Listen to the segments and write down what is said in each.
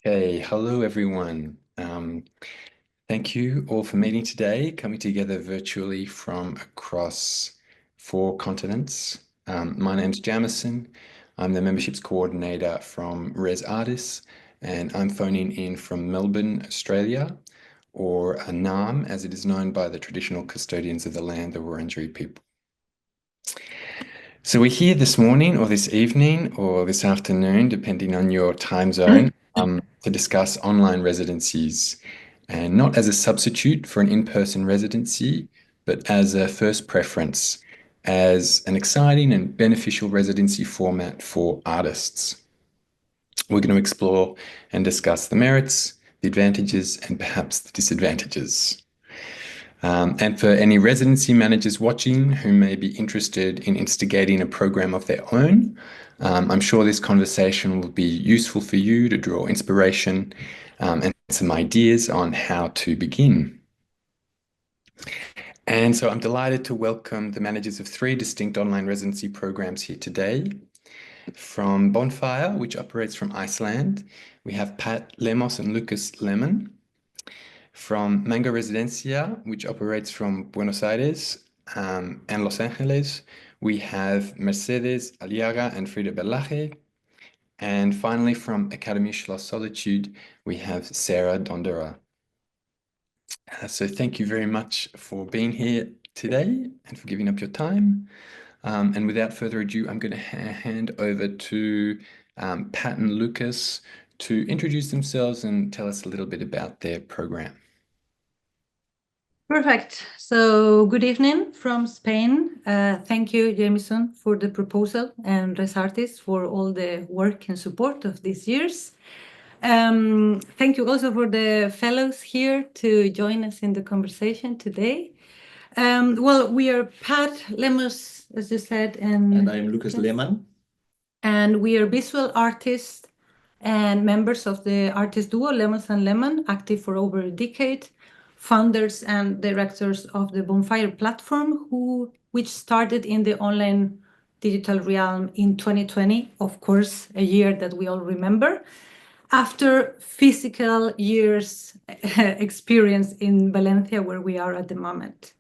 Okay, hello everyone. Thank you all for meeting today, coming together virtually from across 4 continents. My name's Jamison. I'm the memberships coordinator from Artis, and I'm phoning in from Melbourne, Australia, or Annam, as it is known by the traditional custodians of the land, the Wurundjeri people. So we're here this morning, or this evening, or this afternoon, depending on your time zone, to discuss online residencies, and not as a substitute for an in-person residency, but as a first preference, as an exciting and beneficial residency format for artists. We're going to explore and discuss the merits, the advantages, and perhaps the disadvantages. And for any residency managers watching who may be interested in instigating a program of their own, I'm sure this conversation will be useful for you to draw inspiration and some ideas on how to begin. And so I'm delighted to welcome the managers of 3 distinct online residency programs here today. From Bonfire, which operates from Iceland, we have Pat Lemos and Lukas Lehmann. From Residencia, which operates from Buenos Aires and Los Angeles, we have Mercedes Aliaga and Frieda Verlage. And finally, from Akademie Schloss Solitude, we have Sarah Donderer. So thank you very much for being here today and for giving up your time. And without further ado, I'm going to hand over to Pat and Lukas to introduce themselves and tell us a little bit about their program. Perfect. So good evening from Spain. Thank you, Jamison, for the proposal, and Artis for all the work and support of these years. Thank you also for the fellows here to join us in the conversation today. Well, we are Pat Lemos, as you said, and I'm Lukas Lehmann. And we are visual artists and members of the artist duo Lemos and Lehmann, active for over a decade. Founders and directors of the Bonfire platform, which started in the online digital realm in 2020, of course, a year that we all remember, after physical years experience in Valencia, where we are at the moment.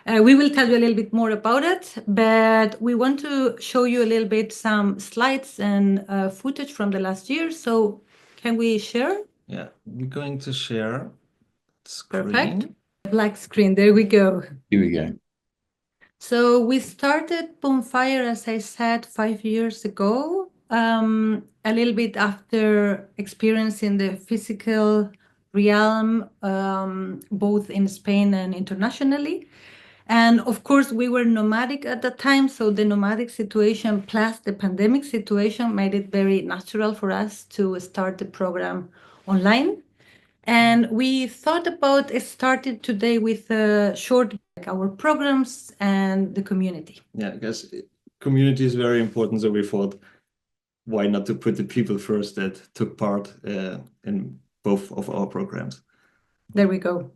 We will tell you a little bit more about it, but we want to show you a little bit some slides and footage from the last year. So can we share? Yeah, we're going to share screen. Perfect. Black screen, there we go. Here we go. So we started Bonfire, as I said, 5 years ago, a little bit after experiencing the physical realm, both in Spain and internationally. And of course, we were nomadic at the time, so the nomadic situation plus the pandemic situation made it very natural for us to start the program online. And we thought about starting today with a short, like our programs and the community. Yeah, because community is very important. So we thought, why not to put the people first that took part in both of our programs? There we go.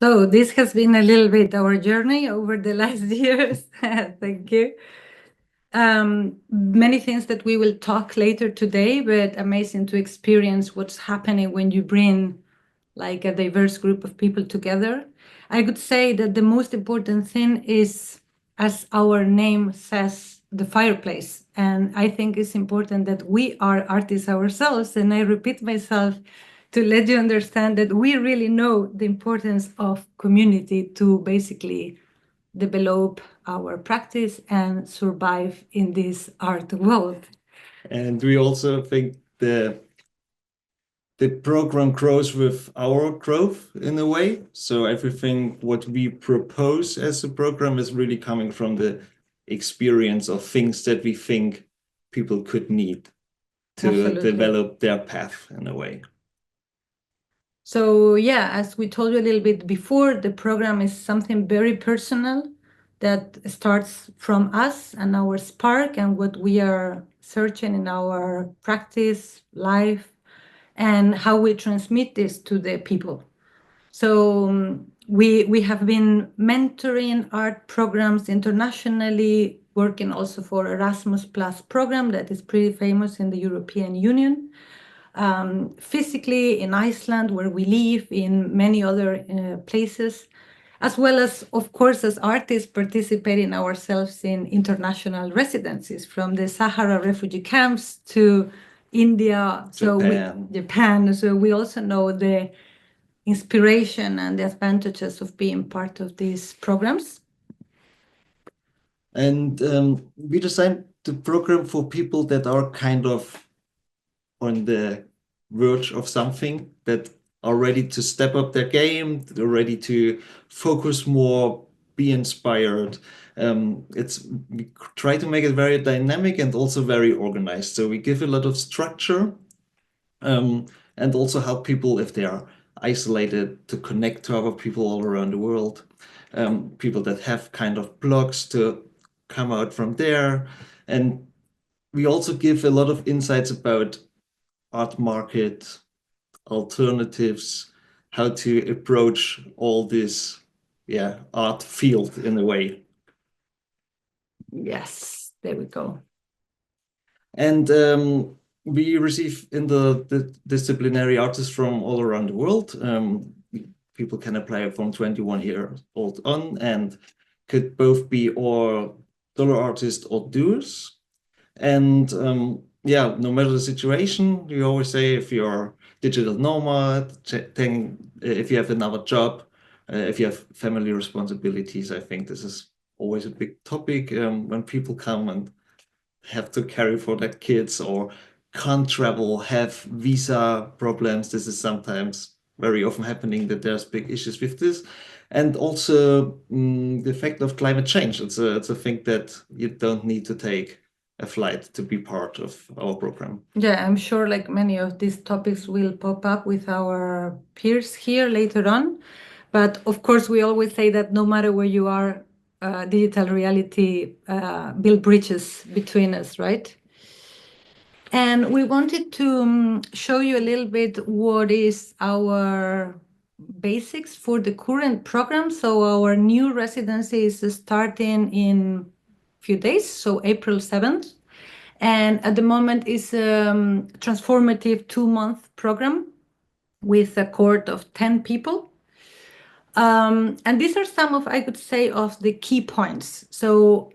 So this has been a little bit our journey over the last years. Thank you. Many things that we will talk later today, but amazing to experience what's happening when you bring like a diverse group of people together. I could say that the most important thing is, as our name says, the fireplace. And I think it's important that we are artists ourselves. And I repeat myself to let you understand that we really know the importance of community to basically develop our practice and survive in this art world. And we also think the program grows with our growth in a way. So everything what we propose as a program is really coming from the experience of things that we think people could need to Absolutely. develop their path in a way. So yeah, as we told you a little bit before, the program is something very personal that starts from us and our spark and what we are searching in our practice, life, and how we transmit this to the people. So we have been mentoring art programs internationally, working also for Erasmus Plus program that is pretty famous in the European Union. Physically in Iceland, where we live, in many other places, as well as, of course, as artists participating ourselves in international residencies, from the Sahara refugee camps to India, Japan. So we also know the inspiration and the advantages of being part of these programs. And we designed the program for people that are kind of on the verge of something, that are ready to step up their game, they're ready to focus more, be inspired. We try to make it very dynamic and also very organized. So we give a lot of structure and also help people if they are isolated to connect to other people all around the world. People that have kind of blogs to come out from there. And we also give a lot of insights about art market, alternatives, how to approach all this art field in a way. Yes, there we go. And we receive in the disciplinary artists from all around the world. People can apply from 21 years old on and could both be or solo artists or doers. And no matter the situation, we always say if you're digital nomad, if you have another job, if you have family responsibilities, I think this is always a big topic when people come and have to care for their kids or can't travel, have visa problems. This is sometimes very often happening, that there's big issues with this. And also the effect of climate change. It's a thing that you don't need to take a flight to be part of our program. Yeah, I'm sure like many of these topics will pop up with our peers here later on. But of course, we always say that no matter where you are, digital reality build bridges between us, right? And we wanted to show you a little bit what is our basics for the current program. So our new residency is starting in a few days, so April 7th. And at the moment is a transformative 2-month program with a cohort of 10 people. And these are some of, I could say, of the key points. So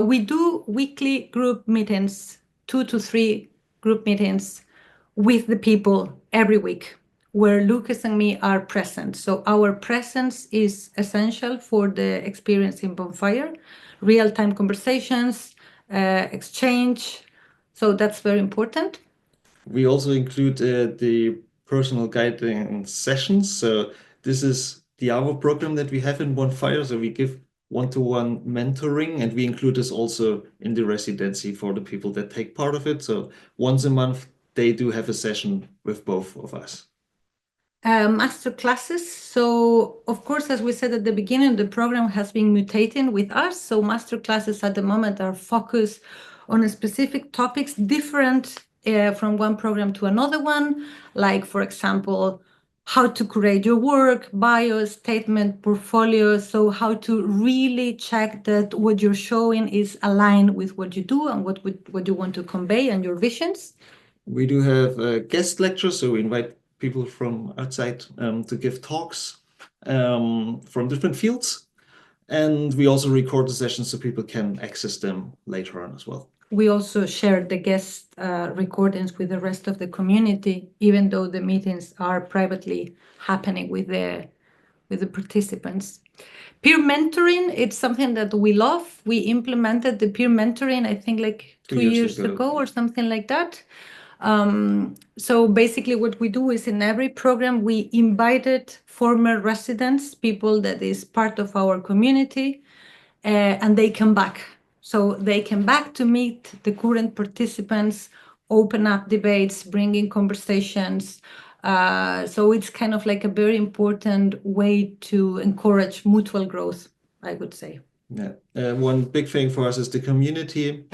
we do weekly group meetings, 2 to 3 group meetings with the people every week, where Lukas and me are present. So our presence is essential for the experience in Bonfire, real-time conversations, exchange. So that's very important. We also include the personal guiding sessions. So this is the other program that we have in Bonfire. So we give one-to-one mentoring, and we include this also in the residency for the people that take part of it. So once a month, they do have a session with both of us. Master classes. So of course, as we said at the beginning, the program has been mutating with us. So master classes at the moment are focused on specific topics different from one program to another one. Like, for example, how to create your work, bio, statement, portfolio. So how to really check that what you're showing is aligned with what you do and what you want to convey and your visions. We do have guest lectures, so we invite people from outside to give talks from different fields. And we also record the sessions so people can access them later on as well. We also share the guest recordings with the rest of the community, even though the meetings are privately happening with the participants. Peer mentoring, it's something that we love. We implemented the peer mentoring, I think like 2 years ago or something like that. So basically what we do is in every program, we invited former residents, people that is part of our community, and they come back. So they come back to meet the current participants, open up debates, bring in conversations. So it's kind of like a very important way to encourage mutual growth, I would say. Yeah, one big thing for us is the community.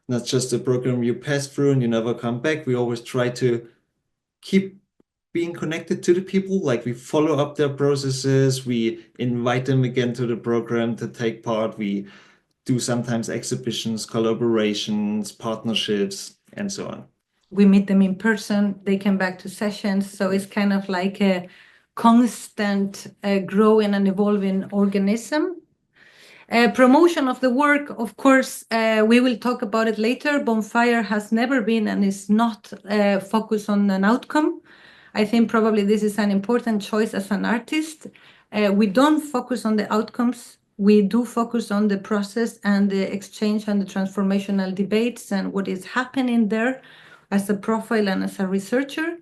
Not just a program you pass through and you never come back. We always try to keep being connected to the people. Like we follow up their processes. We invite them again to the program to take part. We do sometimes exhibitions, collaborations, partnerships, and so on. We meet them in person. They come back to sessions. So it's kind of like a constant growing and evolving organism. Promotion of the work, of course, we will talk about it later. Bonfire has never been and is not focused on an outcome. I think probably this is an important choice as an artist. We don't focus on the outcomes. We do focus on the process and the exchange and the transformational debates and what is happening there as a profile and as a researcher.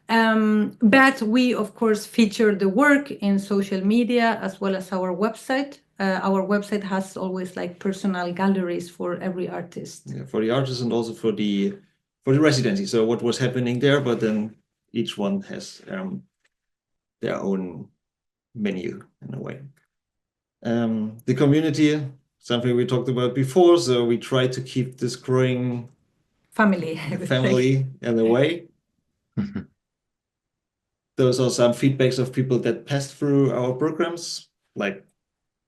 But we, of course, feature the work in social media as well as our website. Our website has always like personal galleries for every artist. Yeah, for the artists and also for the residency. So what was happening there, but then each one has their own menu in a way. The community, something we talked about before. So we try to keep this growing family in a way. Those are some feedbacks of people that passed through our programs, like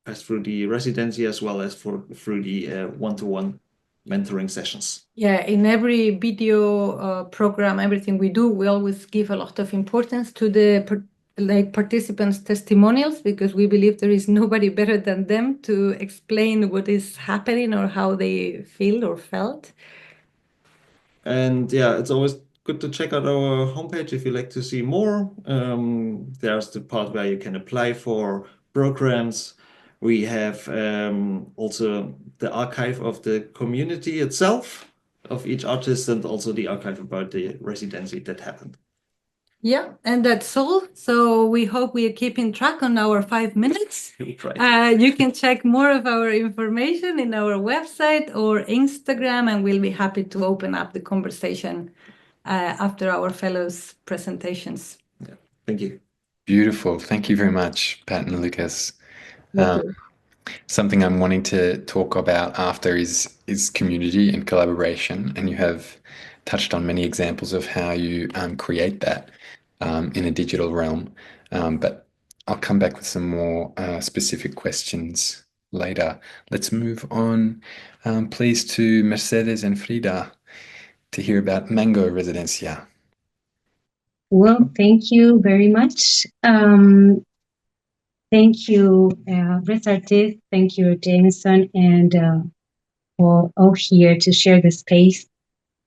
passed through the residency as well as through the one-to-one mentoring sessions. Yeah, in every video program, everything we do, we always give a lot of importance to the participants' testimonials, because we believe there is nobody better than them to explain what is happening or how they feel or felt. And yeah, it's always good to check out our homepage if you like to see more. There's the part where you can apply for programs. We have also the archive of the community itself, of each artist, and also the archive about the residency that happened. Yeah, and that's all. So we hope we are keeping track on our 5 minutes. We'll try. You can check more of our information in our website or Instagram, and we'll be happy to open up the conversation after our fellows' presentations. Yeah, thank you. Beautiful. Thank you very much, Pat and Lukas. Something I'm wanting to talk about after is community and collaboration, and you have touched on many examples of how you create that in a digital realm. But I'll come back with some more specific questions later. Let's move on, please, to Mercedes and Frieda to hear about Mango Residencia. Well, thank you very much. Thank you, Artis. Thank you, Jameson, and all here to share the space.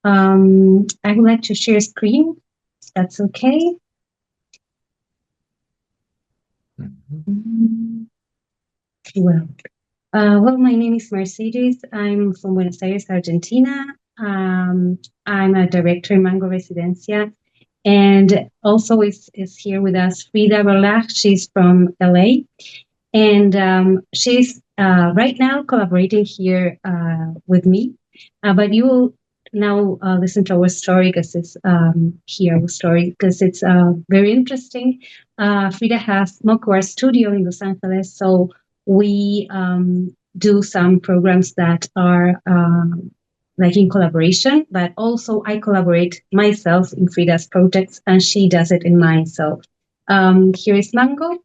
I would like to share screen, if that's okay. Well, my name is Mercedes. I'm from Buenos Aires, Argentina. I'm a director in Mango Residencia. And also is here with us Frieda Verlage. She's from LA. And she's right now collaborating here with me. But you will now listen to our story because it's very interesting. Frieda has Moco Art Studio in Los Angeles. So we do some programs that are like in collaboration, but also I collaborate myself in Frieda's projects and she does it in mine. So here is Mango.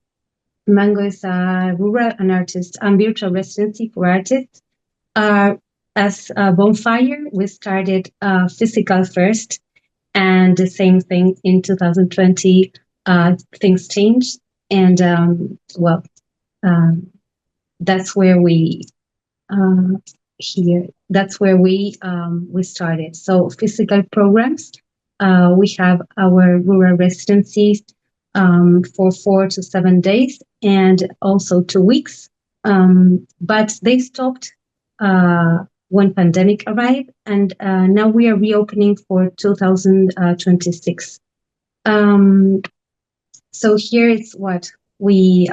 Mango is a rural and artist and virtual residency for artists. As Bonfire, we started physical first, And the same thing in 2020, things changed. And that's where we that's where we started. So physical programs, we have our rural residencies for 4 to 7 days and also 2 weeks. But they stopped when pandemic arrived, and now we are reopening for 2026. So here is what we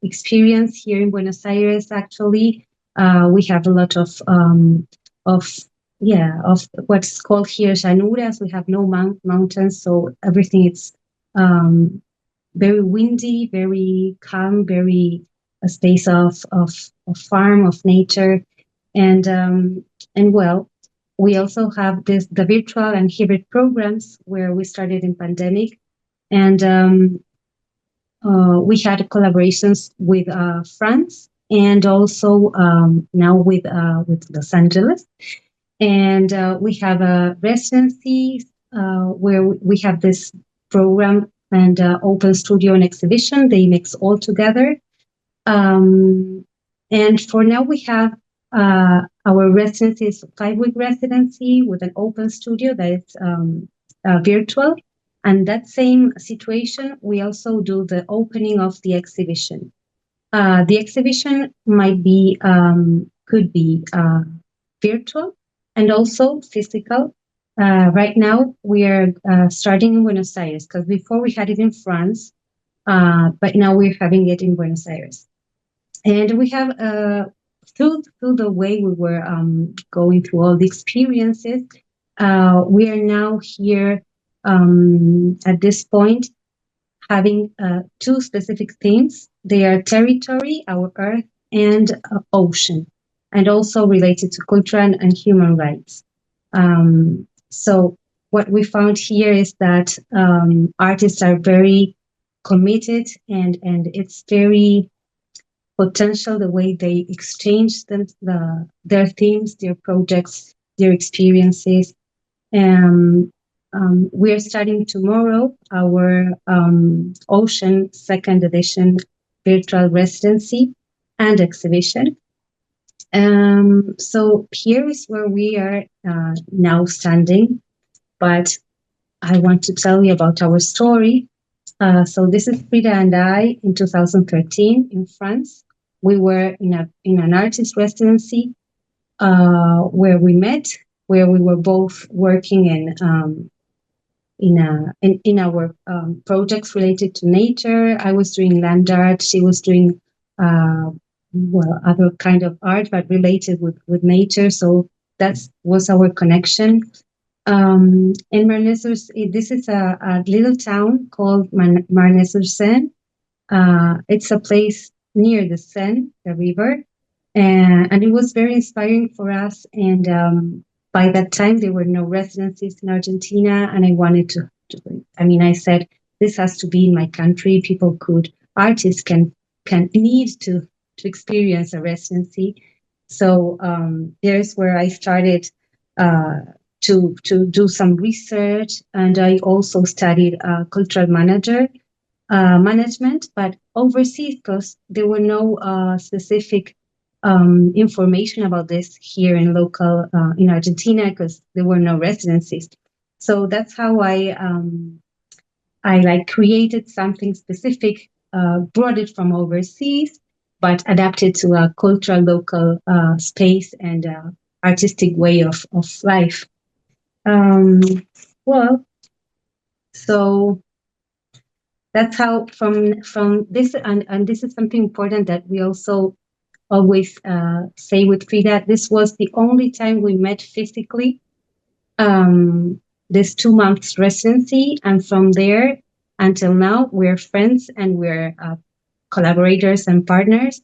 experience here in Buenos Aires. Actually, we have a lot of what's called here llanuras. We have no mountains, so everything is very windy, very calm, very a space of farm, of nature, and well, we also have the virtual and hybrid programs where we started in pandemic, and we had collaborations with France and also now with Los Angeles, and we have a residency where we have this program and open studio and exhibition. They mix all together. And for now, we have our residency is 5-week residency with an open studio that is virtual. And that same situation, we also do the opening of the exhibition. The exhibition might be, could be virtual and also physical. Right now, we are starting in Buenos Aires, because before we had it in France, but now we're having it in Buenos Aires. And we have, through the way we were going through all the experiences, we are now here at this point having 2 specific themes. They are territory, our earth, and ocean, and also related to culture and human rights. So what we found here is that artists are very committed, and it's very potential the way they exchange their themes, their projects, their experiences. We are starting tomorrow our Ocean 2nd edition virtual residency and exhibition. So here is where we are now standing, but I want to tell you about our story. So this is Frieda and I in 2013 in France. We were in an artist residency where we met, where we were both working in our projects related to nature. I was doing land art. She was doing other kind of art, but related with nature. So that was our connection. In Marne-sur-Seine, this is a little town called Marne-sur-Seine. It's a place near the Seine, the river, and it was very inspiring for us. And by that time, there were no residencies in Argentina, and I wanted to I said, this has to be in my country. Artists can need to experience a residency. So there's where I started to do some research, and I also studied cultural management, but overseas, because there were no specific information about this here in Argentina, because there were no residencies. So that's how I created something specific, brought it from overseas, but adapted to a cultural local space and artistic way of life. So that's how from this, and this is something important that we also always say with Frieda. This was the only time we met physically, this 2 months residency, and from there until now we're friends and we're collaborators and partners.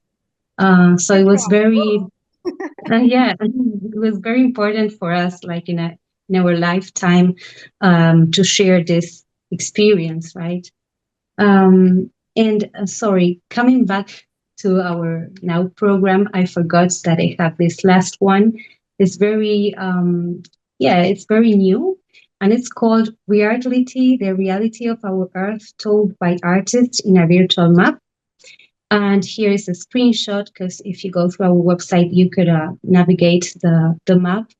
So it was very it was very important for us, like in our lifetime, to share this experience, right? Sorry, coming back to our now program, I forgot that I have this last one. It's very it's very new. and it's called Reality, the Reality of Our Earth Told by Artists in a Virtual Map. And here is a screenshot, because if you go through our website, you could navigate the map.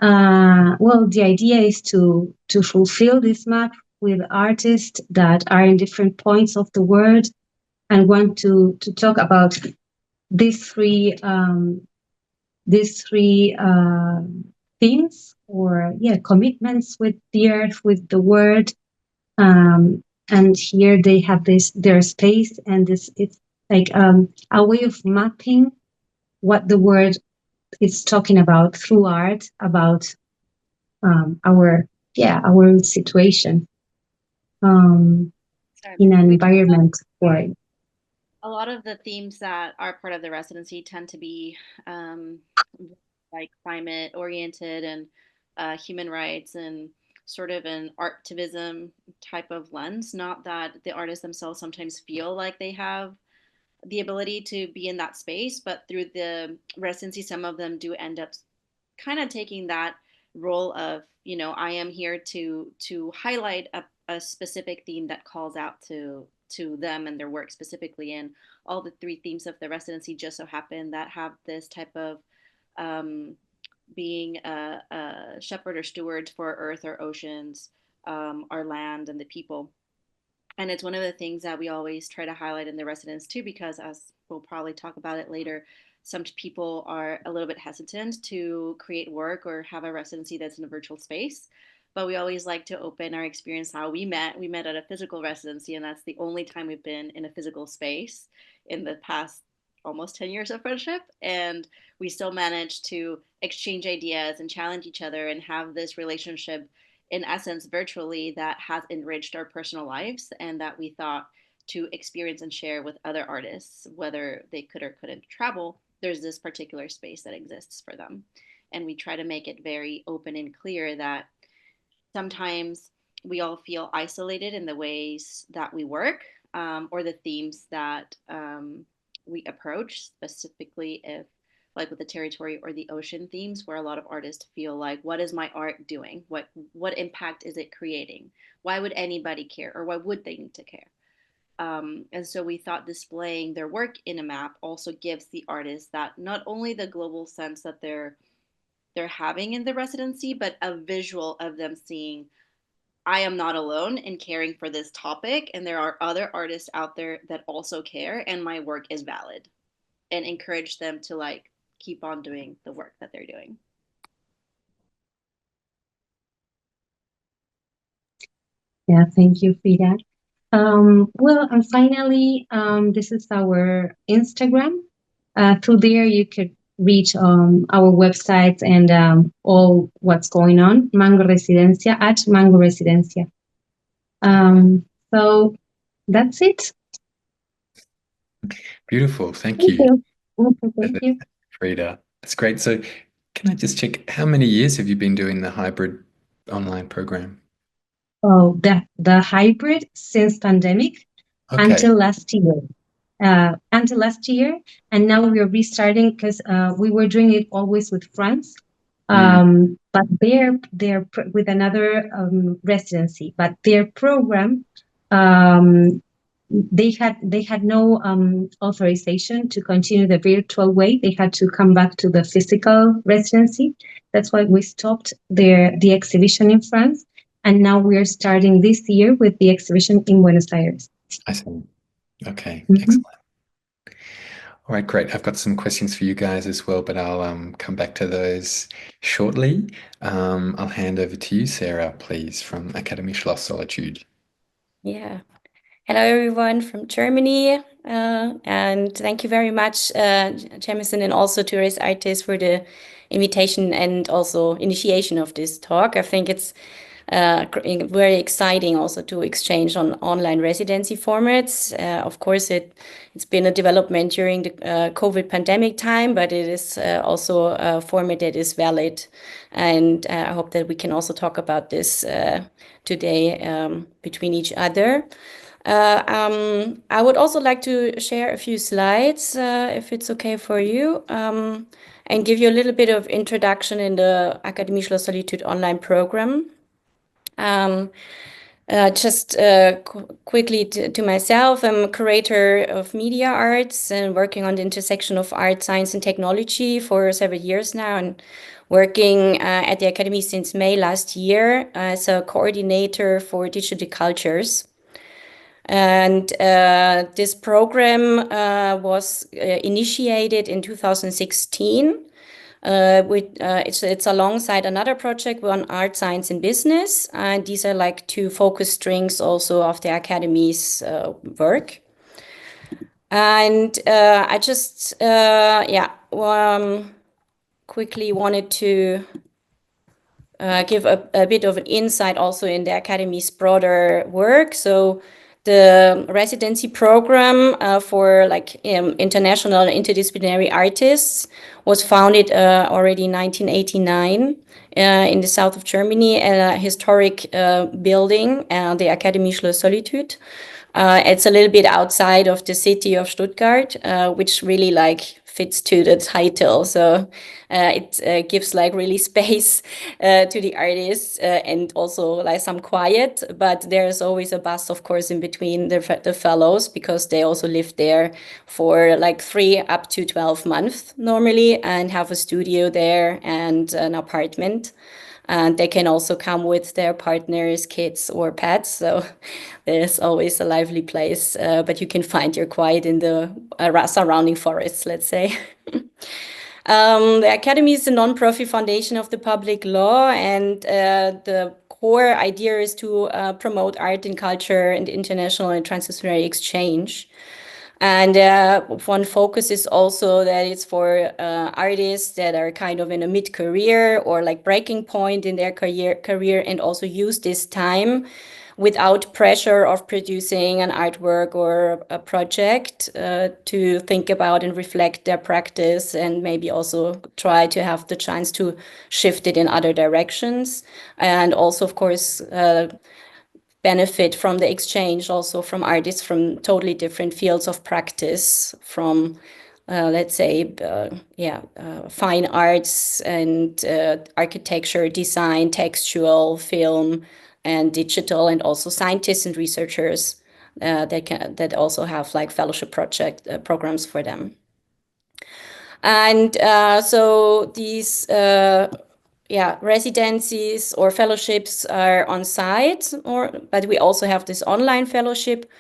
Well, the idea is to fulfill this map with artists that are in different points of the world and want to talk about these three themes, or commitments with the earth, with the world. And here they have their space, and it's like a way of mapping what the world is talking about through art, about our situation in an environment where a lot of the themes that are part of the residency tend to be like climate oriented and human rights and sort of an artivism type of lens. Not that the artists themselves sometimes feel like they have the ability to be in that space, but through the residency, some of them do end up kind of taking that role of, you know, I am here to highlight a specific theme that calls out to them and their work specifically. And all the three themes of the residency just so happen that have this type of being a shepherd or steward for earth or oceans, our land and the people. And it's one of the things that we always try to highlight in the residence too, because as we'll probably talk about it later, some people are a little bit hesitant to create work or have a residency that's in a virtual space. But we always like to open our experience how we met. We met at a physical residency, and that's the only time we've been in a physical space in the past almost 10 years of friendship. And we still managed to exchange ideas and challenge each other and have this relationship in essence virtually that has enriched our personal lives and that we thought to experience and share with other artists, whether they could or couldn't travel. There's this particular space that exists for them. And we try to make it very open and clear that sometimes we all feel isolated in the ways that we work, or the themes that we approach, specifically if like with the territory or the ocean themes, where a lot of artists feel like, what is my art doing? What impact is it creating? Why would anybody care, or why would they need to care? And so we thought displaying their work in a map also gives the artists that not only the global sense that they're having in the residency, but a visual of them seeing, I am not alone in caring for this topic, and there are other artists out there that also care, and my work is valid, and encourage them to like keep on doing the work that they're doing. Yeah, thank you, Frieda. Well, and finally, this is our Instagram. Through there, you could reach our websites and all what's going on. Mango Residencia at Mango Residencia. So that's it. Beautiful. Thank you. Thank you. Frieda. That's great. So can I just check, how many years have you been doing the hybrid online program? Oh, the hybrid since pandemic until last year. And now we are restarting because we were doing it always with France, but they're with another residency. But their program, they had no authorization to continue the virtual way. They had to come back to the physical residency. That's why we stopped the exhibition in France, and now we are starting this year with the exhibition in Buenos Aires. I see. Okay, excellent. All right, great. I've got some questions for you guys as well, but I'll come back to those shortly. I'll hand over to you, Sarah, please, from Akademie Schloss Solitude. Yeah. Hello, everyone from Germany. And thank you very much, Jamison, and also to Artis for the invitation and also initiation of this talk. I think it's very exciting also to exchange on online residency formats. Of course, it's been a development during the COVID pandemic time, but it is also a format that is valid. And I hope that we can also talk about this today between each other. I would also like to share a few slides, if it's okay for you, and give you a little bit of introduction in the Akademie Schloss Solitude online program. Just quickly to myself, I'm a curator of media arts and working on the intersection of art, science, and technology for several years now, and working at the Akademie since May last year as a coordinator for digital cultures. And this program was initiated in 2016. It's alongside another project on art, science, and business. And these are like two focus strings also of the Akademie's work. And I just, quickly wanted to give a bit of an insight also in the Akademie's broader work. So the residency program for like international interdisciplinary artists was founded already in 1989 in the south of Germany, a historic building, the Akademie Schloss Solitude. It's a little bit outside of the city of Stuttgart, which really like fits to the title. So it gives like really space to the artists and also like some quiet, but there's always a bus, of course, in between the fellows, because they also live there for like 3 up to 12 months normally and have a studio there and an apartment. And they can also come with their partners, kids, or pets. So there's always a lively place, but you can find your quiet in the surrounding forests, let's say. The Akademie is a non-profit foundation of the public law, and the core idea is to promote art and culture and international and transdisciplinary exchange. And one focus is also that it's for artists that are kind of in a mid-career or like breaking point in their career and also use this time without pressure of producing an artwork or a project to think about and reflect their practice and maybe also try to have the chance to shift it in other directions. And also, of course, benefit from the exchange also from artists from totally different fields of practice, from let's say, fine arts and architecture, design, textual, film, and digital, and also scientists and researchers that also have like fellowship project programs for them. And so these residencies or fellowships are on site, but we also have this online fellowship.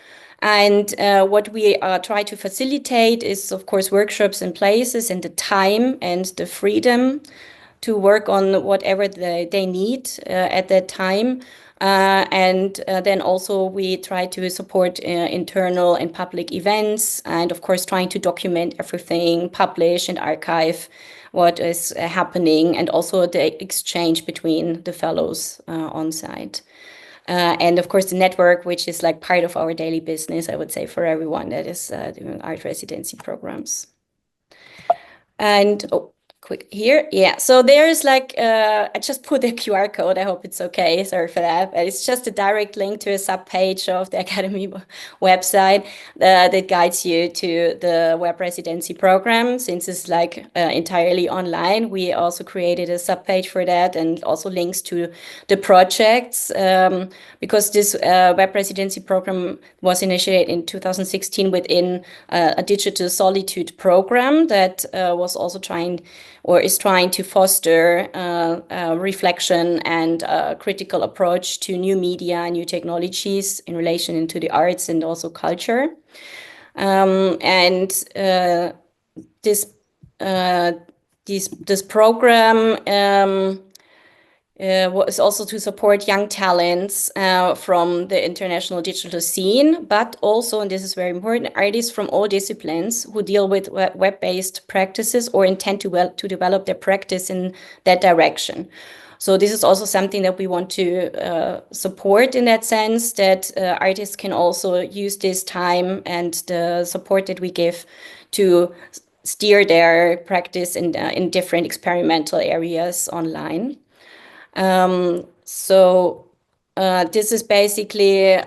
And what we try to facilitate is, of course, workshops and places and the time and the freedom to work on whatever they need at that time. And then also we try to support internal and public events, and of course trying to document everything, publish and archive what is happening, and also the exchange between the fellows on site. And of course the network, which is like part of our daily business, I would say, for everyone that is doing art residency programs. And quick here. Yeah, so there's like, I just put a QR code. I hope it's okay. Sorry for that. But it's just a direct link to a subpage of the Akademie website that guides you to the web residency program. Since it's like entirely online, we also created a subpage for that, and also links to the projects, because this web residency program was initiated in 2016 within a digital Solitude program that was also is trying to foster reflection and a critical approach to new media, new technologies in relation to the arts and also culture. This program was also to support young talents from the international digital scene, but also, and this is very important, artists from all disciplines who deal with web-based practices or intend to develop their practice in that direction. So this is also something that we want to support, in that sense that artists can also use this time and the support that we give to steer their practice in different experimental areas online. This is basically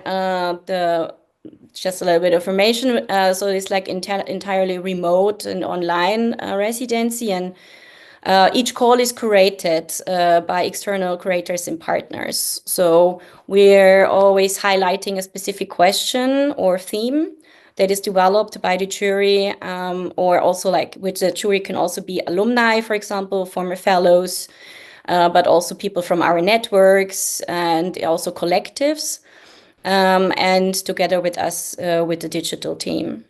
just a little bit of information. So it's like entirely remote and online residency, and Each call is curated by external curators and partners. So we're always highlighting a specific question or theme that is developed by the jury, or also like which the jury can also be alumni, for example, former fellows, but also people from our networks and also collectives, and together with us, with the digital team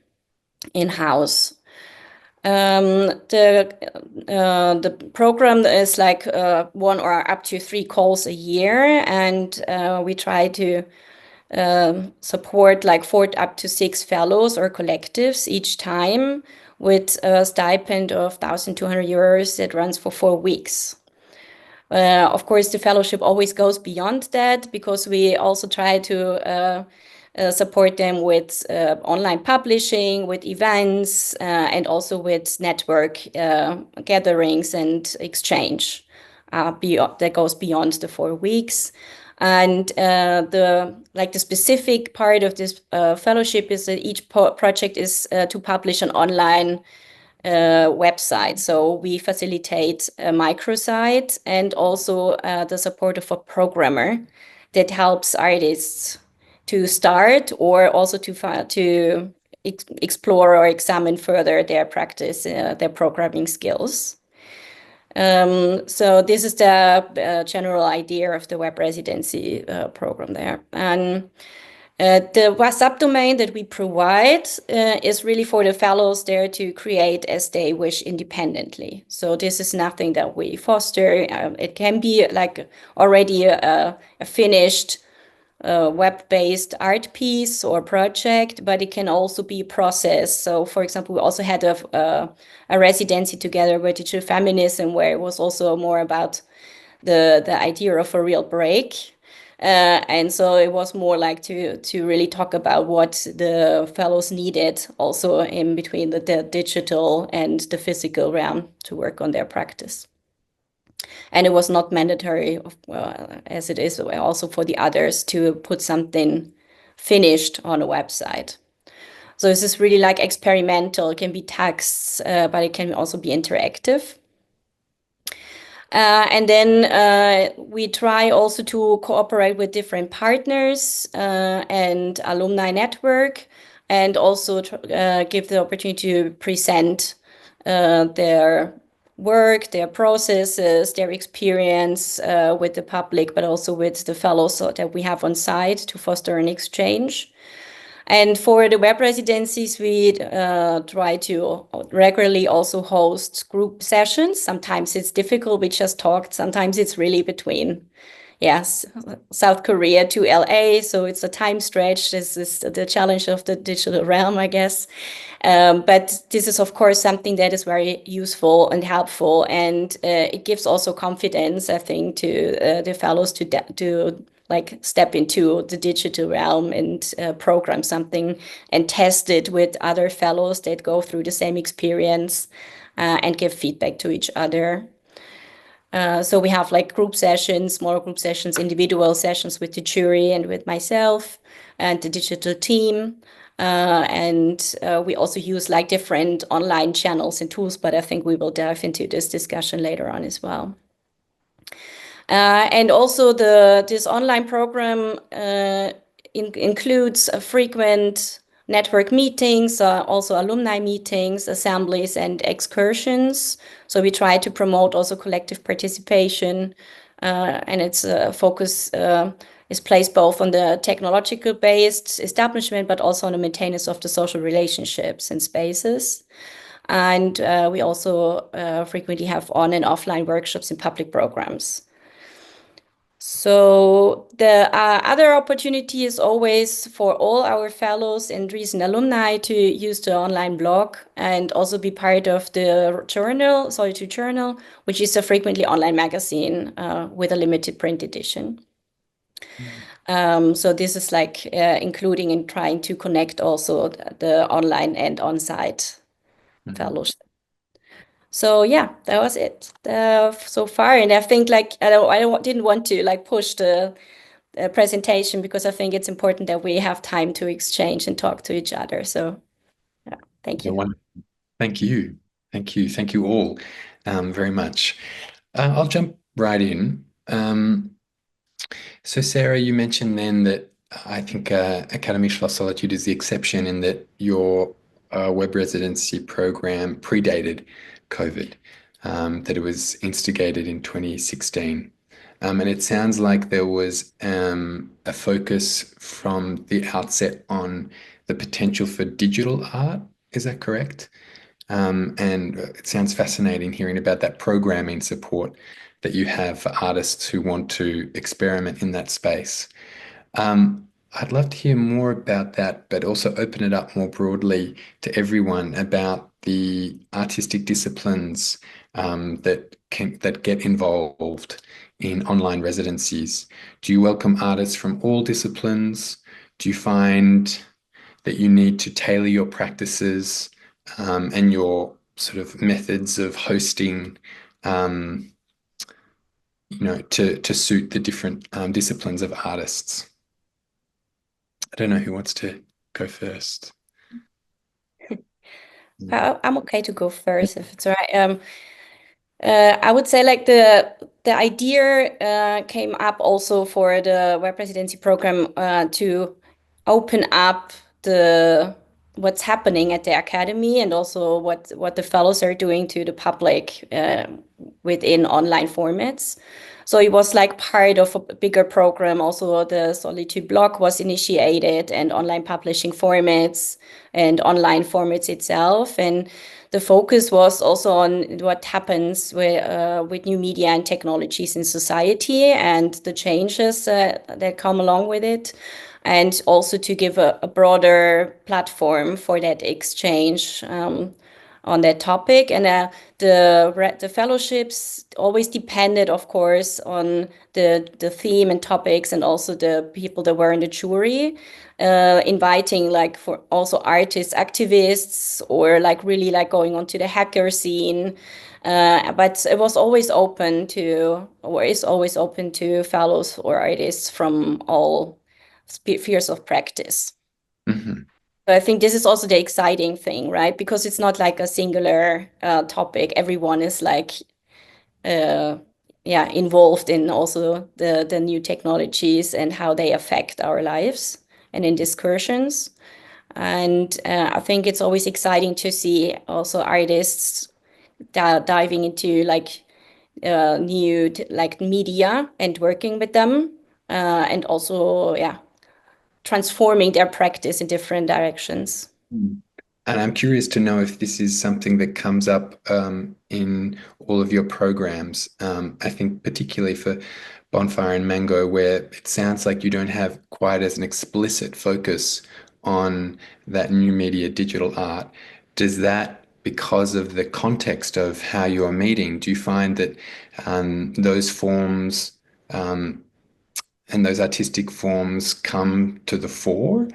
in-house. The program is like 1 or up to 3 calls a year, and we try to support like 4 up to 6 fellows or collectives each time with a stipend of 1,200 euros that runs for 4 weeks. Of course, the fellowship always goes beyond that because we also try to support them with online publishing, with events, and also with network gatherings and exchange that goes beyond the 4 weeks. And the specific part of this fellowship is that each project is to publish an online website. So we facilitate a microsite and also the support of a programmer that helps artists to start or also to explore or examine further their practice, their programming skills. So this is the general idea of the web residency program there. And the subdomain that we provide is really for the fellows there to create as they wish independently. So this is nothing that we foster. It can be like already a finished web-based art piece or project, but it can also be a process. So, for example, we also had a residency together with digital feminism, where it was also more about the idea of a real break. And so it was more like to really talk about what the fellows needed also in between the digital and the physical realm to work on their practice. And it was not mandatory, as it is also for the others, to put something finished on a website. So this is really like experimental. It can be texts, but it can also be interactive. And then we try also to cooperate with different partners and alumni network, and also give the opportunity to present their work, their processes, their experience with the public, but also with the fellows that we have on site to foster an exchange. And for the web residencies, we try to regularly also host group sessions. Sometimes it's difficult, we just talked. Sometimes it's really between, yes, South Korea to LA. So it's a time stretch. This is the challenge of the digital realm, I guess. But this is, of course, something that is very useful and helpful. And it gives also confidence, I think, to the fellows to like step into the digital realm and program something and test it with other fellows that go through the same experience and give feedback to each other. So we have like group sessions, small group sessions, individual sessions with the jury and with myself and the digital team. And we also use like different online channels and tools, but I think we will dive into this discussion later on as well. And also this online program includes frequent network meetings, also alumni meetings, assemblies, and excursions. So we try to promote also collective participation, and its focus is placed both on the technological-based establishment, but also on the maintenance of the social relationships and spaces. And we also frequently have on and offline workshops and public programs. So the other opportunity is always for all our fellows and recent alumni to use the online blog and also be part of the journal, Solitude Journal, which is a frequently online magazine with a limited print edition. So this is like including and trying to connect also the online and on-site fellows. So yeah, that was it so far. And I think like I didn't want to like push the presentation because I think it's important that we have time to exchange and talk to each other. So yeah, thank you. Thank you. Thank you. Thank you all. very much. I'll jump right in. So Sarah, you mentioned then that I think Akademie Schloss Solitude is the exception in that your web residency program predated COVID, that it was instigated in 2016. And it sounds like there was a focus from the outset on the potential for digital art. Is that correct? And it sounds fascinating hearing about that programming support that you have for artists who want to experiment in that space. I'd love to hear more about that, but also open it up more broadly to everyone about the artistic disciplines that get involved in online residencies. Do you welcome artists from all disciplines? Do you find that you need to tailor your practices and your sort of methods of hosting, to suit the different disciplines of artists? I don't know who wants to go first. I'm okay to go first if it's all right. I would say like the idea came up also for the web residency program to open up what's happening at the academy and also what the fellows are doing to the public within online formats. So it was like part of a bigger program. Also, the Solitude blog was initiated and online publishing formats and online formats itself. And the focus was also on what happens with new media and technologies in society and the changes that come along with it. And also to give a broader platform for that exchange on that topic. And the fellowships always depended, of course, on the theme and topics and also the people that were in the jury, inviting like for also artists, activists, or like really like going onto the hacker scene. But it was always open to, or is always open to fellows or artists from all spheres of practice. Mm-hmm. But I think this is also the exciting thing, right? Because it's not like a singular topic. Everyone is like, involved in also the new technologies and how they affect our lives and in discussions. And I think it's always exciting to see also artists diving into like new like media and working with them, and also transforming their practice in different directions. And I'm curious to know if this is something that comes up in all of your programs. I think particularly for Bonfire and Mango, where it sounds like you don't have quite as an explicit focus on that new media digital art. Does that, because of the context of how you are meeting, do you find that those forms and those artistic forms come to the fore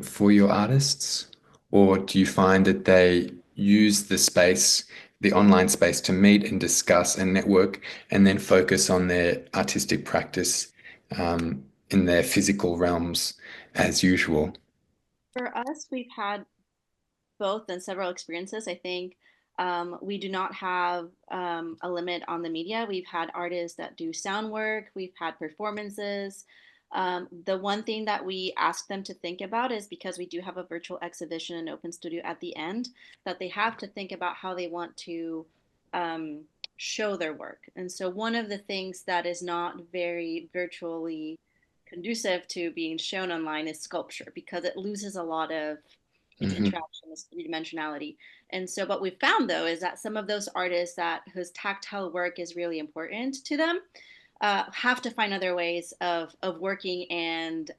for your artists? Or do you find that they use the space, the online space, to meet and discuss and network and then focus on their artistic practice in their physical realms as usual? For us, we've had both and several experiences. I think we do not have a limit on the media. We've had artists that do sound work, we've had performances. The one thing that we ask them to think about is, because we do have a virtual exhibition and open studio at the end, that they have to think about how they want to show their work. And so one of the things that is not very virtually conducive to being shown online is sculpture, because it loses a lot of its interaction, its three-dimensionality. And so what we've found, though, is that some of those artists whose tactile work is really important to them have to find other ways of working and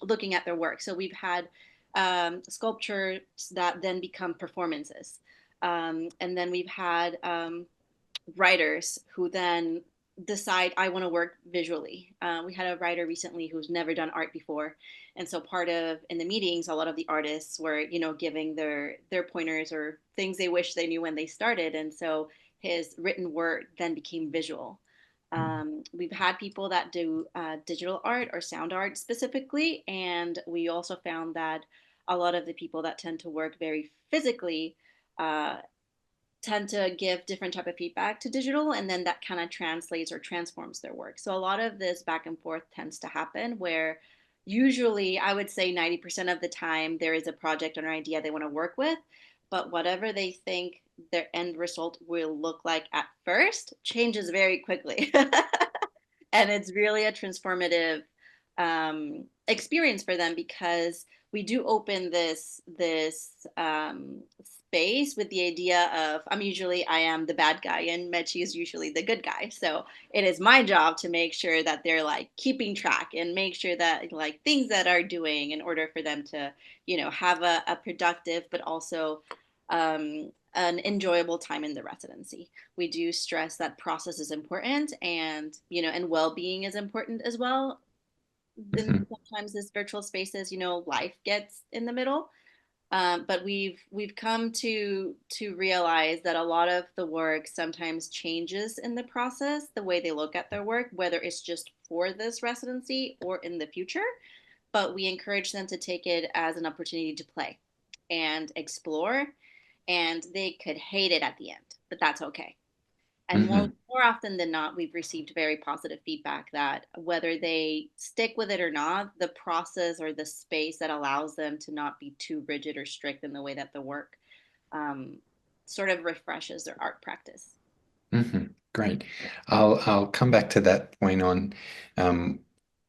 looking at their work. So we've had sculptures that then become performances. And then we've had writers who then decide, I want to work visually. We had a writer recently who's never done art before. And so in the meetings, a lot of the artists were, giving their pointers or things they wish they knew when they started. And so his written word then became visual. We've had people that do digital art or sound art specifically. And we also found that a lot of the people that tend to work very physically tend to give different type of feedback to digital, and then that kind of translates or transforms their work. So a lot of this back and forth tends to happen where usually I would say 90% of the time there is a project or an idea they want to work with, but whatever they think their end result will look like at first changes very quickly. And it's really a transformative experience for them, because we do open this space with the idea of I am the bad guy and Mechi is usually the good guy. So it is my job to make sure that they're like keeping track and make sure that like things that are doing in order for them to, have a productive but also an enjoyable time in the residency. We do stress that process is important, and and well-being is important as well. Then sometimes this virtual spaces, life gets in the middle. But we've come to realize that a lot of the work sometimes changes in the process, the way they look at their work, whether it's just for this residency or in the future. But we encourage them to take it as an opportunity to play and explore, and they could hate it at the end, but that's okay. And more often than not, we've received very positive feedback that whether they stick with it or not, the process or the space that allows them to not be too rigid or strict in the way that the work sort of refreshes their art practice. Great. I'll come back to that point on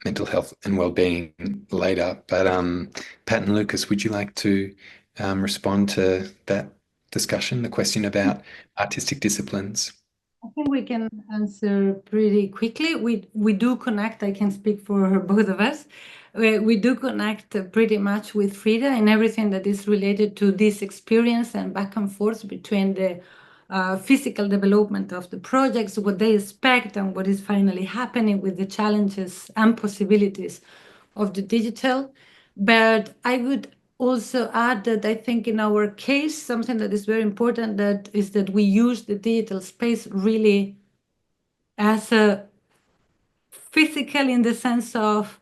mental health and well-being later. But Pat and Lucas, would you like to respond to that discussion, the question about artistic disciplines? I think we can answer pretty quickly. We do connect. I can speak for both of us. We do connect pretty much with Frieda and everything that is related to this experience and back and forth between the physical development of the projects, what they expect, and what is finally happening with the challenges and possibilities of the digital. But I would also add that I think in our case, something that is very important that is that we use the digital space really as a physical, in the sense of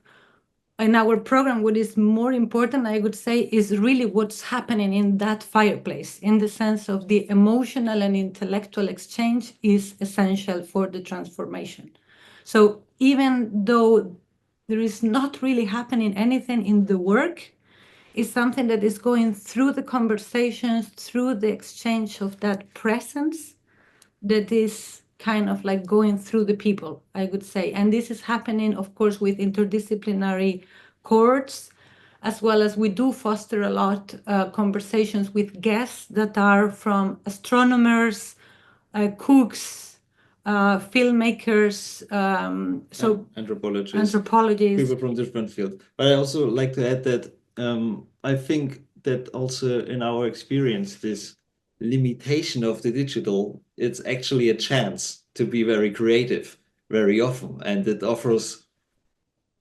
in our program, what is more important, I would say, is really what's happening in that fireplace, in the sense of the emotional and intellectual exchange is essential for the transformation. So even though there is not really happening anything in the work, is something that is going through the conversations, through the exchange of that presence that is kind of like going through the people, I would say. And this is happening, of course, with interdisciplinary cohorts, as well as we do foster a lot conversations with guests that are from astronomers, cooks, filmmakers, anthropologists, people from different fields. But I also like to add that I think that also in our experience, this limitation of the digital, it's actually a chance to be very creative very often, and it offers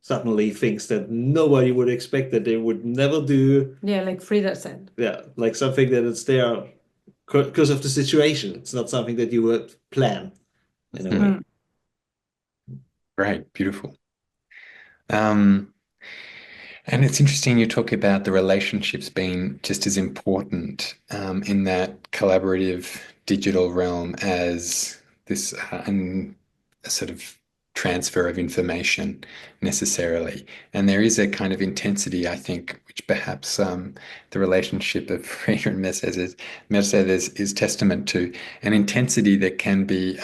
suddenly things that nobody would expect that they would never do. Yeah, like Frieda said. Yeah, like something that it's there because of the situation. It's not something that you would plan in a way. Great, beautiful. And it's interesting you talk about the relationships being just as important in that collaborative digital realm as this a sort of transfer of information necessarily. And there is a kind of intensity, I think, which perhaps the relationship of Frieda and Mercedes is testament to, an intensity that can be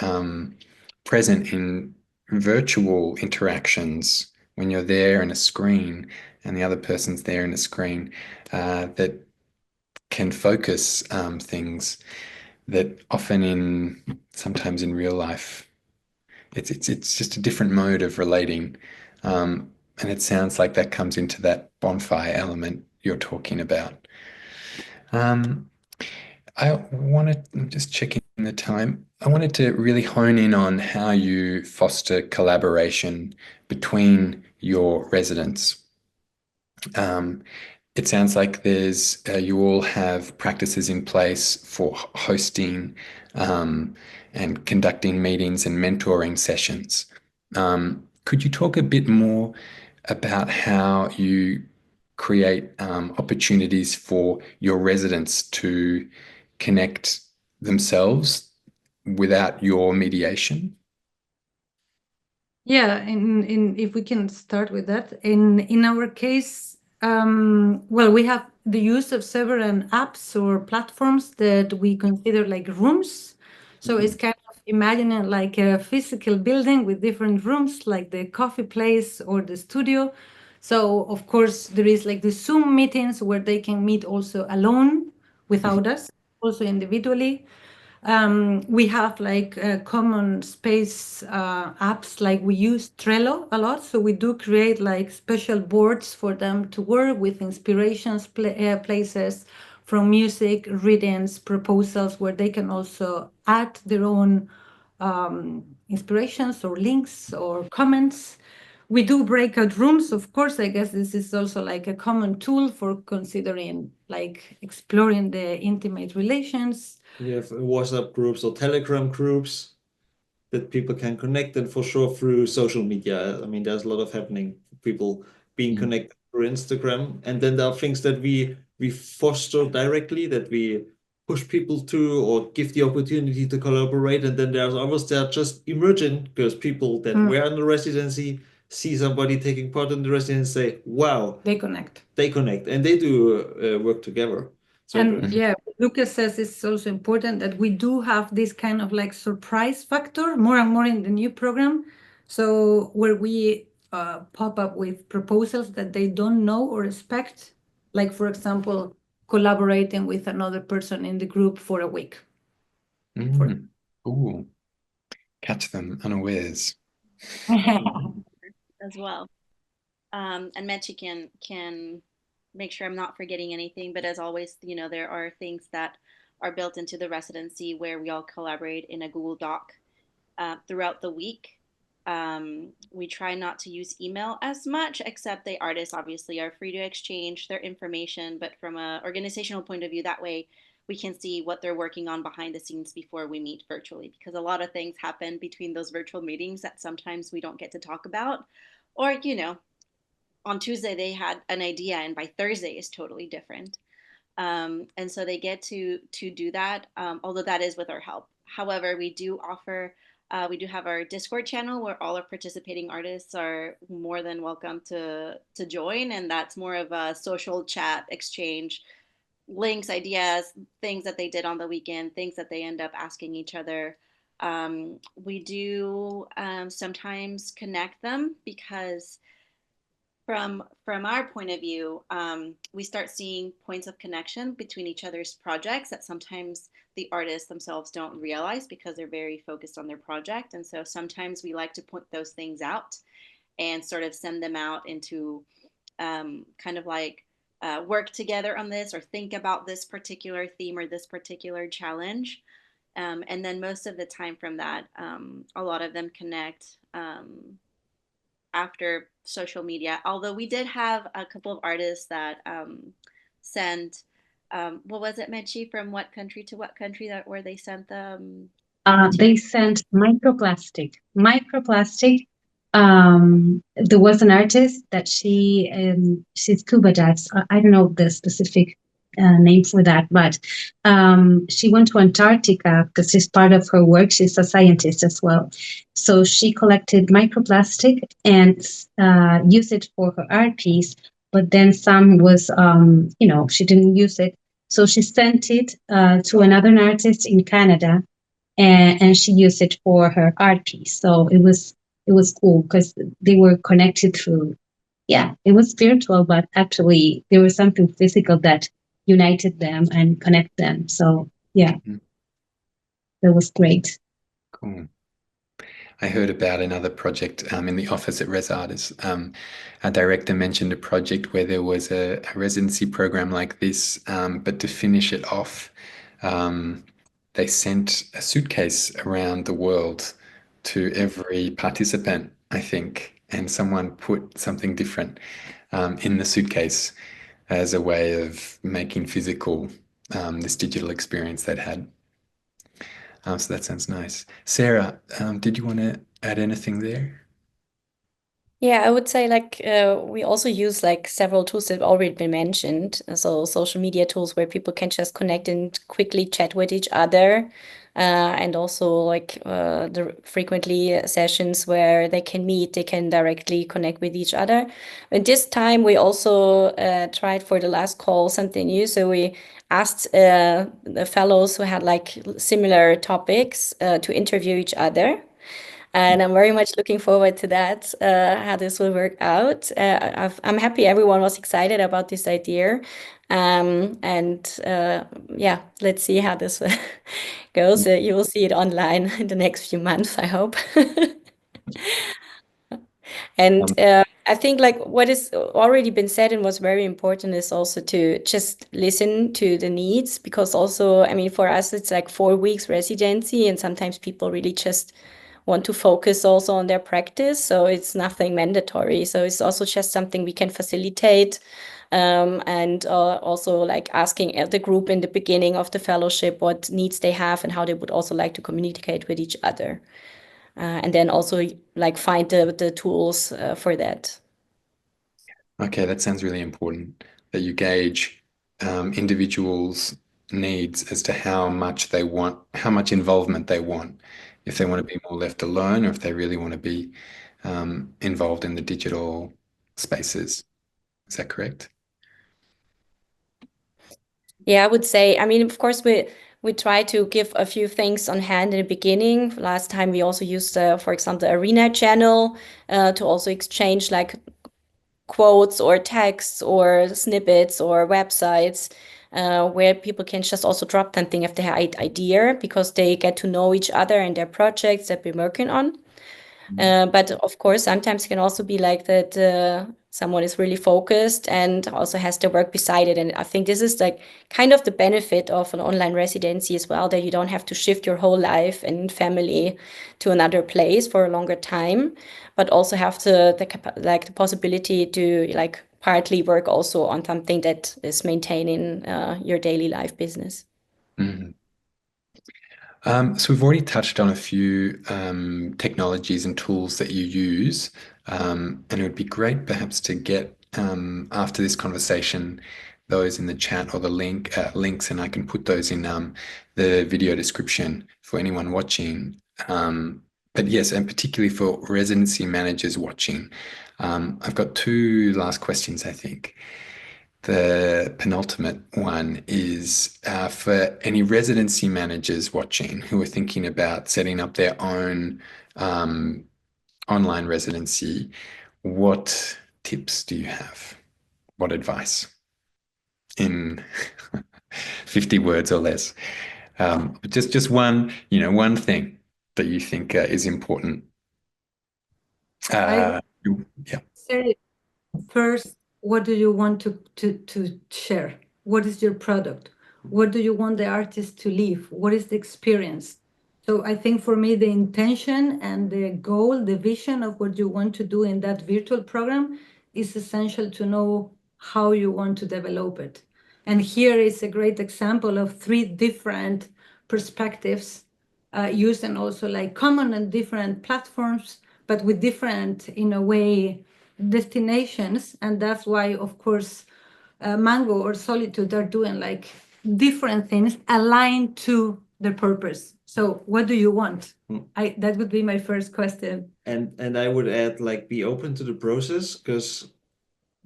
present in virtual interactions when you're there in a screen and the other person's there in a screen, that can focus things that often sometimes in real life, it's just a different mode of relating. And it sounds like that comes into that bonfire element you're talking about. I'm just checking the time. I wanted to really hone in on how you foster collaboration between your residents. It sounds like there's you all have practices in place for hosting and conducting meetings and mentoring sessions. Could you talk a bit more about how you create opportunities for your residents to connect themselves without your mediation? Yeah, if we can start with that. In our case, well, we have the use of several apps or platforms that we consider like rooms. So it's kind of imagining like a physical building with different rooms, like the coffee place or the studio. So of course there is like the Zoom meetings where they can meet also alone without us, also individually. We have like common space apps, like we use Trello a lot. So we do create like special boards for them to work with inspirations, places from music, readings, proposals, where they can also add their own inspirations or links or comments. We do breakout rooms, of course. I guess this is also like a common tool for considering like exploring the intimate relations. We have WhatsApp groups or Telegram groups that people can connect, and for sure through social media. I mean, there's a lot of happening, people being connected through Instagram. And then there are things that we foster directly, that we push people to or give the opportunity to collaborate. And then there's others that are just emergent, because people that were in the residency see somebody taking part in the residency, say, wow, They connect. and they do work together. So And yeah, Lucas says it's also important that we do have this kind of like surprise factor more and more in the new program. So where we pop up with proposals that they don't know or expect, like for example, collaborating with another person in the group for a week. Ooh, catch them unawares. As well. And Mechi can make sure I'm not forgetting anything. But as always, there are things that are built into the residency where we all collaborate in a Google Doc throughout the week. We try not to use email as much, except the artists obviously are free to exchange their information. But from an organizational point of view, that way we can see what they're working on behind the scenes before we meet virtually, because a lot of things happen between those virtual meetings that sometimes we don't get to talk about. Or, on Tuesday they had an idea and by Thursday is totally different. And so they get to do that, although that is with our help. However, we do have our Discord channel where all our participating artists are more than welcome to join, and that's more of a social chat exchange, links, ideas, things that they did on the weekend, things that they end up asking each other. We do sometimes connect them, because from our point of view, we start seeing points of connection between each other's projects that sometimes the artists themselves don't realize because they're very focused on their project. And so sometimes we like to point those things out and sort of send them out into kind of like work together on this, or think about this particular theme or this particular challenge. And then most of the time from that, a lot of them connect after social media. Although we did have a couple of artists that sent, what was it, Mechi, from what country to what country, that where they sent them? They sent microplastic. There was an artist that she's scuba dives. I don't know the specific name for that, but she went to Antarctica because it's part of her work. She's a scientist as well. So she collected microplastic and used it for her art piece, but then some was, she didn't use it. So she sent it to another artist in Canada, and she used it for her art piece. So it was cool because they were connected through, it was spiritual, but actually there was something physical that united them and connect them. So that was great. Cool. I heard about another project in the office at Res Artis. Our director mentioned a project where there was a residency program like this, but to finish it off, they sent a suitcase around the world to every participant, I think, and someone put something different in the suitcase as a way of making physical this digital experience they'd had. So that sounds nice. Sarah, did you want to add anything there? Yeah, I would say like we also use like several tools that have already been mentioned. So social media tools where people can just connect and quickly chat with each other. And also like the frequently sessions where they can meet, they can directly connect with each other. And this time we also tried for the last call something new. So we asked the fellows who had like similar topics to interview each other. And I'm very much looking forward to that, how this will work out. I'm happy everyone was excited about this idea. Yeah, let's see how this goes. You will see it online in the next few months, I hope. And I think like what is already been said and what's very important is also to just listen to the needs, because also, I mean, for us, it's like 4 weeks residency, and sometimes people really just want to focus also on their practice. So it's nothing mandatory. So it's also just something we can facilitate. And also like asking the group in the beginning of the fellowship what needs they have and how they would also like to communicate with each other. And then also like find the tools for that. Okay, that sounds really important, that you gauge individuals' needs as to how much they want, how much involvement they want, if they want to be more left alone or if they really want to be involved in the digital spaces. Is that correct? Yeah, I would say, I mean, of course, we try to give a few things on hand in the beginning. Last time we also used, for example, the Arena channel to also exchange like quotes or texts or snippets or websites where people can just also drop something if they have an idea, because they get to know each other and their projects that we're working on. But of course, sometimes it can also be like that someone is really focused and also has their work beside it. And I think this is like kind of the benefit of an online residency as well, that you don't have to shift your whole life and family to another place for a longer time, but also have the possibility to like partly work also on something that is maintaining your daily life business. Mhm. So we've already touched on a few technologies and tools that you use, and it would be great perhaps to get after this conversation those in the chat or the links, and I can put those in the video description for anyone watching. But yes, and particularly for residency managers watching, I've got two last questions, I think. The penultimate one is for any residency managers watching who are thinking about setting up their own online residency. What tips do you have? What advice in 50 words or less? Just one, one thing that you think is important. I Yeah. say first, what do you want to share? What is your product? What do you want the artist to leave? What is the experience? So I think for me, the intention and the goal, the vision of what you want to do in that virtual program is essential to know how you want to develop it. And here is a great example of 3 different perspectives used, and also like common and different platforms, but with different, in a way, destinations. And that's why, of course, Mango or Solitude are doing like different things aligned to the purpose. So what do you want? That would be my first question. And I would add, like, be open to the process, because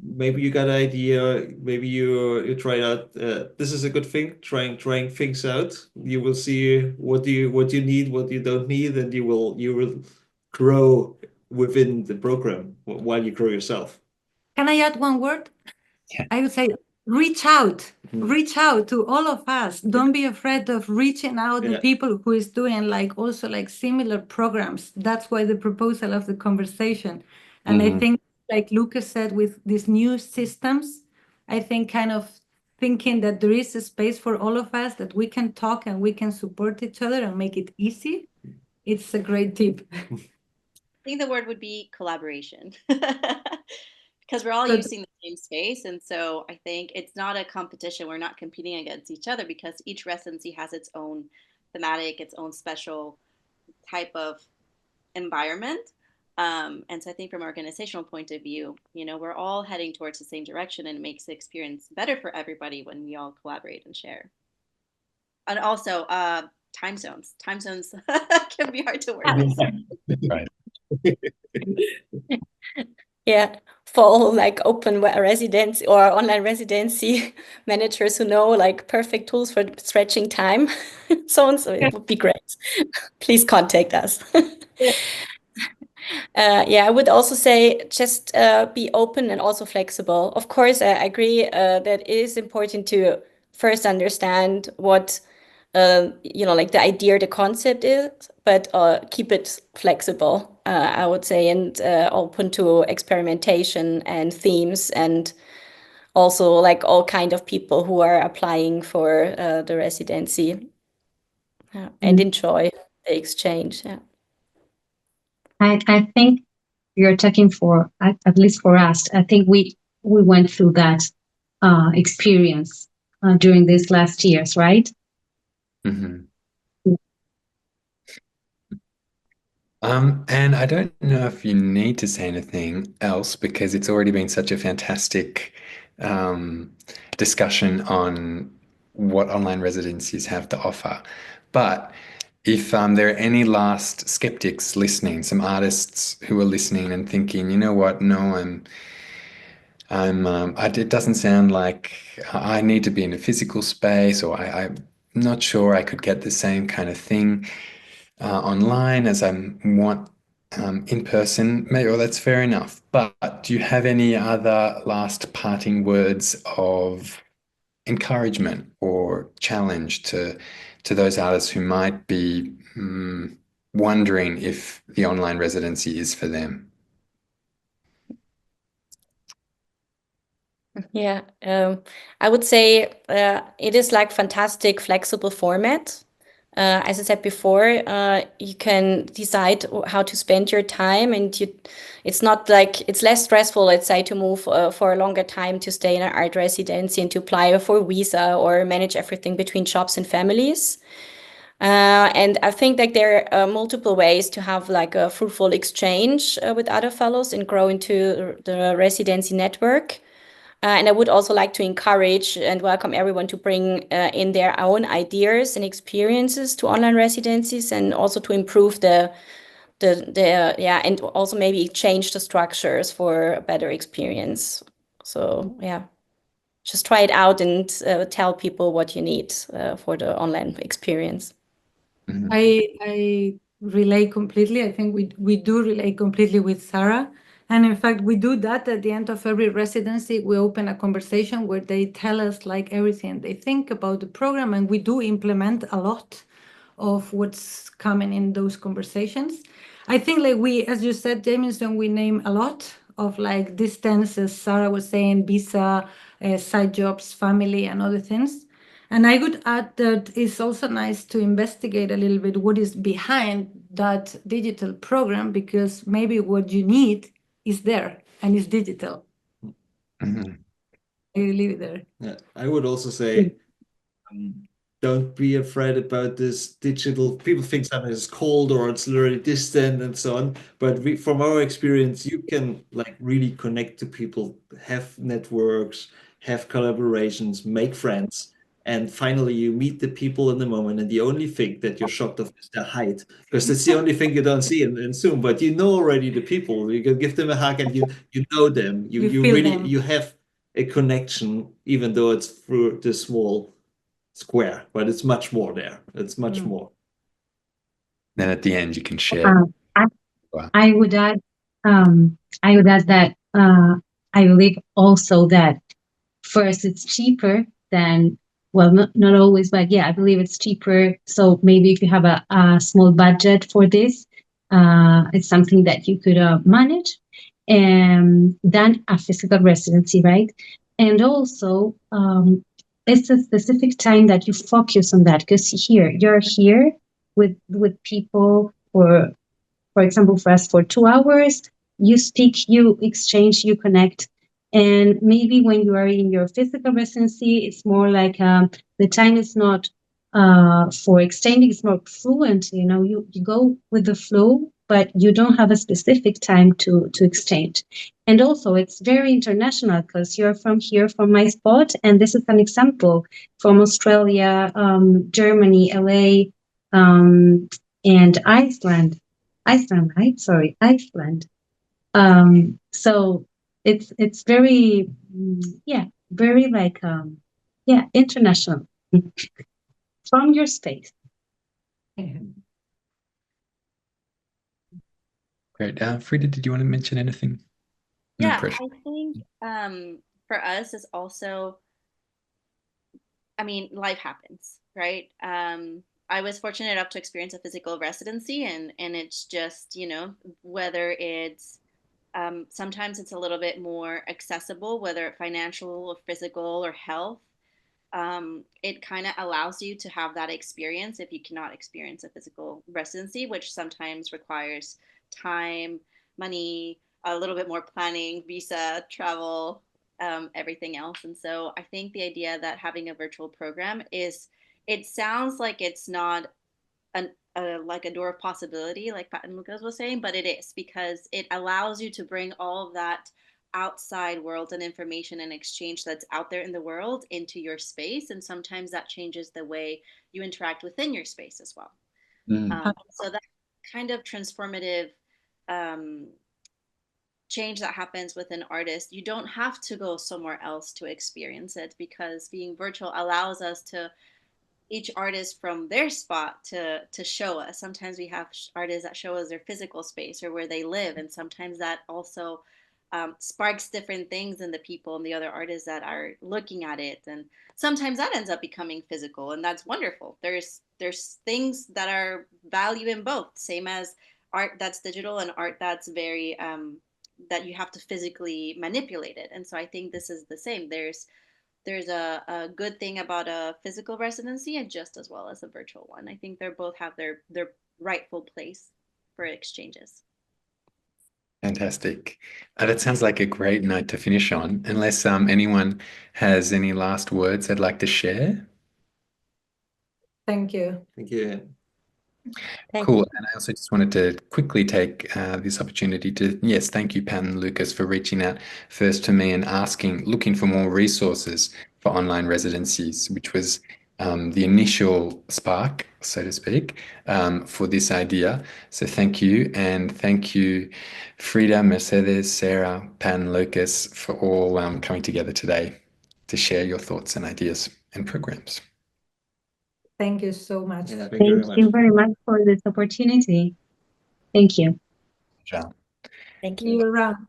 maybe you got an idea, maybe you try out, this is a good thing, trying things out. You will see what you need, what you don't need, and you will grow within the program while you grow yourself. Can I add one word? Yeah. I would say reach out. Reach out to all of us. Don't be afraid of reaching out the people who is doing like also like similar programs. That's why the proposal of the conversation. And I think, like Lukas said, with these new systems, I think kind of thinking that there is a space for all of us, that we can talk and we can support each other and make it easy. It's a great tip. I think the word would be collaboration. Because we're all But- using the same space. And so I think it's not a competition. We're not competing against each other, because each residency has its own thematic, its own special type of environment. And so I think from an organizational point of view, we're all heading towards the same direction, and it makes the experience better for everybody when we all collaborate and share. And also time zones. Time zones can be hard to work with. Right. Yeah, for all like open residency or online residency managers who know like perfect tools for stretching time zones, so it would be great. Please contact us. Yeah, I would also say just be open and also flexible. Of course, I agree that it is important to first understand what like the idea, the concept is, but keep it flexible, I would say, and open to experimentation and themes, and also like all kind of people who are applying for the residency, and enjoy the exchange. Yeah. I think you're talking for, at least for us, I think we went through that experience during these last years, right? Mm-hmm. And I don't know if you need to say anything else, because it's already been such a fantastic discussion on what online residencies have to offer. But if there are any last skeptics listening, some artists who are listening and thinking, you know what, no, it doesn't sound like I need to be in a physical space, or I'm not sure I could get the same kind of thing online as I want in person, maybe, well, that's fair enough. But do you have any other last parting words of encouragement or challenge to those artists who might be wondering if the online residency is for them? Yeah, I would say it is like fantastic flexible format. As I said before, you can decide how to spend your time, and it's not like it's less stressful, let's say, to move for a longer time to stay in an art residency and to apply for a visa or manage everything between jobs and families. And I think that there are multiple ways to have like a fruitful exchange with other fellows and grow into the residency network. And I would also like to encourage and welcome everyone to bring in their own ideas and experiences to online residencies, and also to improve and also maybe change the structures for a better experience. So yeah, just try it out and tell people what you need for the online experience. Mm-hmm. I relate completely. I think we do relate completely with Sarah. And in fact, we do that at the end of every residency. We open a conversation where they tell us like everything they think about the program, and we do implement a lot of what's coming in those conversations. I think like we, as you said, Jameson, we name a lot of like distance, as Sarah was saying, visa, side jobs, family, and other things. And I would add that it's also nice to investigate a little bit what is behind that digital program, because maybe what you need is there and is digital. Mm-hmm. I leave it there. Yeah, I would also say, don't be afraid about this digital. People think something is cold or it's really distant and so on. But from our experience, you can like really connect to people, have networks, have collaborations, make friends. And finally, you meet the people in the moment, and the only thing that you're shocked of is their height, because that's the only thing you don't see in Zoom. But you know already the people. You can give them a hug, and you know them. You feel really them. you have a connection, even though it's through the small square. But it's much more there. It's much more. Then at the end, you can share. I would add that I believe also that first it's cheaper than, well, not always, but yeah, I believe it's cheaper. So maybe if you have a small budget for this, it's something that you could manage, and than a physical residency, right? And also, it's a specific time that you focus on that, because you're here with people for example, for us, for 2 hours, you speak, you exchange, you connect. And maybe when you are in your physical residency, it's more like the time is not for extending, it's not fluent, you go with the flow, but you don't have a specific time to exchange. And also, it's very international because you're from here, from my spot, and this is an example from Australia, Germany, LA, and Iceland. Iceland, right? Sorry, Iceland. So it's very, very like, international from your space. Great. Frieda, did you want to mention anything? No Yeah, pressure. I think for us is also, I mean, life happens, right? I was fortunate enough to experience a physical residency, and it's just, you know, whether it's sometimes it's a little bit more accessible, whether financial or physical or health. It kind of allows you to have that experience if you cannot experience a physical residency, which sometimes requires time, money, a little bit more planning, visa, travel, everything else. And so I think the idea that having a virtual program is, it sounds like it's not like a door of possibility, like Pat and Lukas was saying, but it is, because it allows you to bring all of that outside world and information and exchange that's out there in the world into your space. And sometimes that changes the way you interact within your space as well. So that kind of transformative change that happens with an artist, you don't have to go somewhere else to experience it, because being virtual allows us to, each artist from their spot, to show us. Sometimes we have artists that show us their physical space or where they live, and sometimes that also sparks different things in the people and the other artists that are looking at it, and sometimes that ends up becoming physical, and that's wonderful. There's things that are value in both, same as art that's digital and art that's very that you have to physically manipulate it. And so I think this is the same. There's a good thing about a physical residency, and just as well as a virtual one. I think they both have their rightful place for exchanges. Fantastic. That sounds like a great note to finish on, unless anyone has any last words they'd like to share. Thank you. Thank you. Cool. And I also just wanted to quickly take this opportunity to, yes, thank you, Pat and Lukas, for reaching out first to me and looking for more resources for online residencies, which was the initial spark, so to speak, for this idea. So thank you. And thank you, Frieda, Mercedes, Sarah, Pat and Lukas, for all coming together today to share your thoughts and ideas and programs. Thank you so much. Yeah, Thank you very much for this opportunity. Thank you. Ciao. Thank you. See you around.